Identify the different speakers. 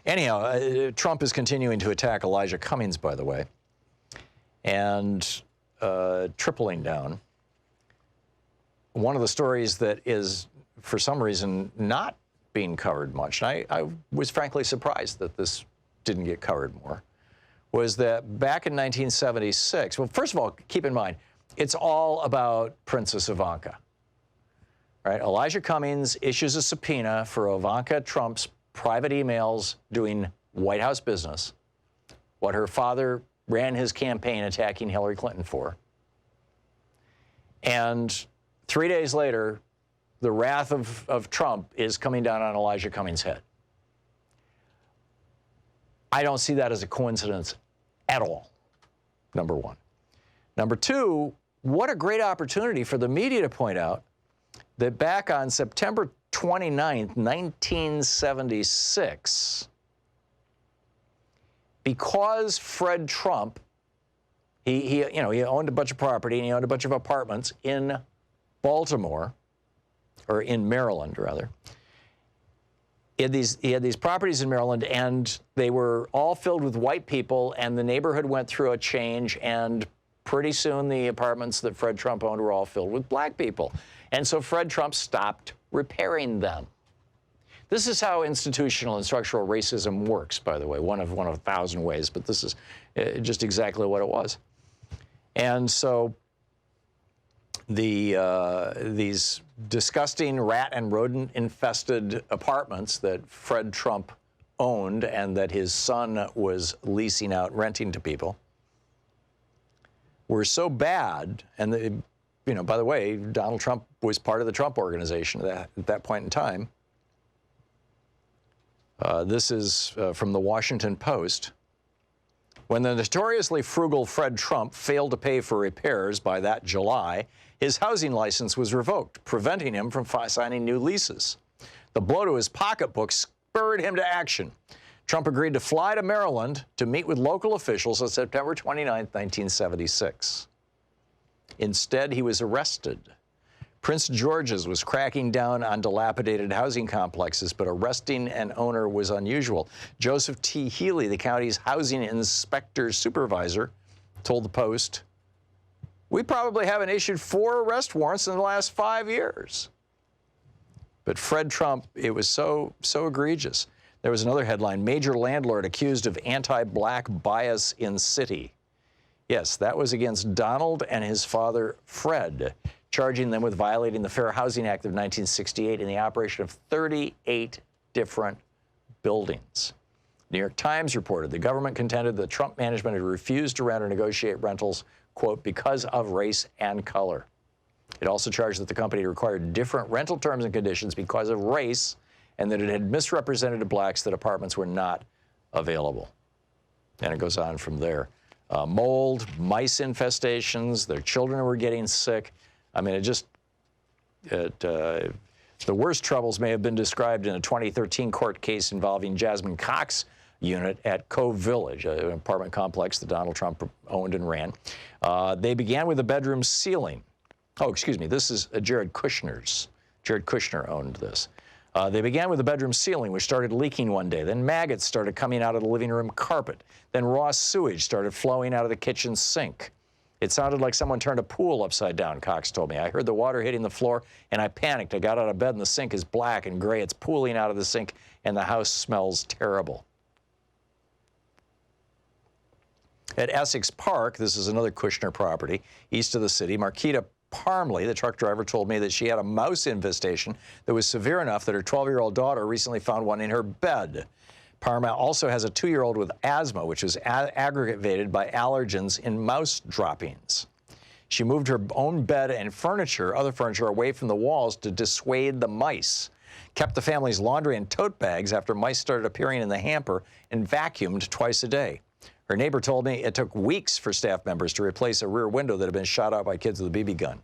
Speaker 1: Anyhow, Trump is continuing to attack Elijah Cummings, by the way, and tripling down. One of the stories that is, for some reason, not being covered much, and I was frankly surprised that this didn't get covered more, was that back in 1976, well, first of all, keep in mind, it's all about Princess Ivanka. Right? Elijah Cummings issues a subpoena for Ivanka Trump's private emails doing White House business, what her father ran his campaign attacking Hillary Clinton for. And 3 days later, the wrath of Trump is coming down on Elijah Cummings' head. I don't see that as a coincidence at all, number one. Number two, what a great opportunity for the media to point out that back on September 29th, 1976, because Fred Trump, he owned a bunch of property and he owned a bunch of apartments in Baltimore, or in Maryland, rather. He had these properties in Maryland, and they were all filled with white people, and the neighborhood went through a change, and pretty soon the apartments that Fred Trump owned were all filled with black people. And so Fred Trump stopped repairing them. This is how institutional and structural racism works, by the way, one of 1,000 ways, but this is just exactly what it was. And so these disgusting rat and rodent-infested apartments that Fred Trump owned and that his son was leasing out, renting to people, were so bad, and by the way, Donald Trump was part of the Trump Organization at that point in time. This is from the Washington Post. When the notoriously frugal Fred Trump failed to pay for repairs by that July, his housing license was revoked, preventing him from signing new leases. The blow to his pocketbook spurred him to action. Trump agreed to fly to Maryland to meet with local officials on September 29, 1976. Instead, he was arrested. Prince George's was cracking down on dilapidated housing complexes, but arresting an owner was unusual. Joseph T. Healy, the county's housing inspector supervisor, told the Post, "We probably haven't issued 4 arrest warrants in the last 5 years." But Fred Trump, it was so egregious. There was another headline, "Major landlord accused of anti-black bias in city." Yes, that was against Donald and his father, Fred, charging them with violating the Fair Housing Act of 1968 in the operation of 38 different buildings. New York Times reported the government contended that Trump management had refused to rent or negotiate rentals, quote, because of race and color. It also charged that the company required different rental terms and conditions because of race, and that it had misrepresented to blacks that apartments were not available. And it goes on from there. Mold, mice infestations, their children were getting sick. I mean, the worst troubles may have been described in a 2013 court case involving Jasmine Cox's unit at Cove Village, an apartment complex that Donald Trump owned and ran. They began with a bedroom ceiling. Oh, excuse me, this is Jared Kushner's. Jared Kushner owned this. They began with the bedroom ceiling, which started leaking one day. Then maggots started coming out of the living room carpet. Then raw sewage started flowing out of the kitchen sink. It sounded like someone turned a pool upside down, Cox told me. I heard the water hitting the floor, and I panicked. I got out of bed, and the sink is black and gray. It's pooling out of the sink, and the house smells terrible. At Essex Park, this is another Kushner property, east of the city, Marquita Parmley, the truck driver, told me that she had a mouse infestation that was severe enough that her 12-year-old daughter recently found one in her bed. Parma also has a 2-year-old with asthma, which was aggravated by allergens in mouse droppings. She moved her own bed and other furniture, away from the walls to dissuade the mice, kept the family's laundry in tote bags after mice started appearing in the hamper, and vacuumed twice a day. Her neighbor told me it took weeks for staff members to replace a rear window that had been shot out by kids with a BB gun.